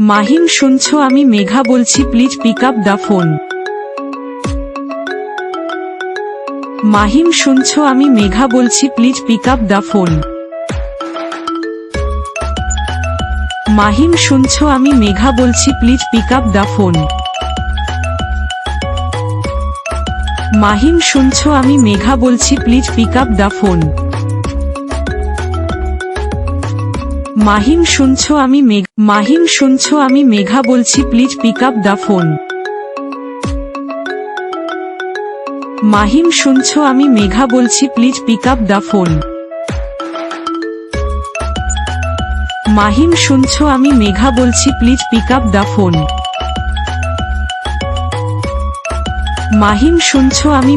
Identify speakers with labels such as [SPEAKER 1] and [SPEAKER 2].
[SPEAKER 1] মাহিম শুনছো আমি মেঘা বলছি, please pick up the phone. Mahim শুনছো আমি মেঘা বলছি, please pick up the phone. Mahim শুনছো আমি মেঘা বলছি, please pick up the phone. Mahim শুনছো আমি মেঘা বলছি, please pick up the phone. Mahim শুনছো আমি মেঘা বলছি, please pick up the phone. Mahim শুনছো আমি মেঘা বলছি, please pick up the phone. Mahim শুনছো আমি মেঘা বলছি, please pick up the phone. Mahim শুনছো আমি